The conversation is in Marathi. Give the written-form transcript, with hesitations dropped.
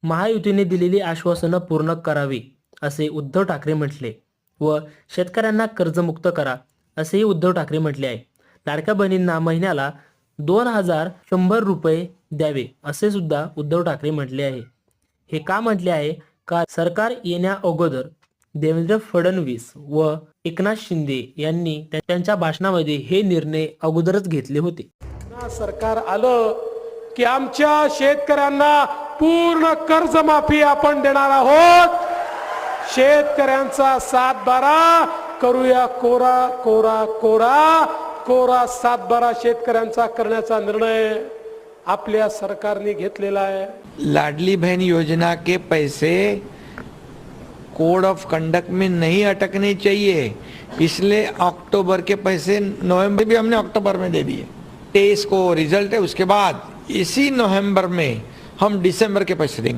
महायुतीने दिलेली आश्वासनं पूर्ण करावी असे उद्धव ठाकरे म्हटले व शेतकऱ्यांना कर्जमुक्त करा असेही उद्धव ठाकरे म्हटले आहे. लाडक्या बहिणींना महिन्याला 2,100 रुपये द्यावे असे सुद्धा उद्धव ठाकरे म्हटले आहे. हे का म्हटले आहे का सरकार येण्या अगोदर देवेंद्र फडणवीस व एकनाथ शिंदे यांनी त्यांच्या भाषणामध्ये हे निर्णय अगोदरच घेतले होते. सरकार आलं की आमच्या शेतकऱ्यांना पूर्ण कर्जमाफी आपण देणार आहोत. शेतकऱ्यांचा 7/12 करूया कोरा कोरा कोरा कोरा 7/12 शेतकऱ्यांचा करण्याचा निर्णय आपल्या सरकारने घेतलेला आहे. लाडली बहन योजना के पैसे कोड ऑफ कंडक्ट में नहीं अटकने चाहिए. पिछले अक्टूबर के पैसे नवंबर भी हमने अक्टूबर में दे दिए. टेस्ट को रिजल्ट है, उसके बाद इसी नवंबर में हम दिसंबर के पैसे देंगे.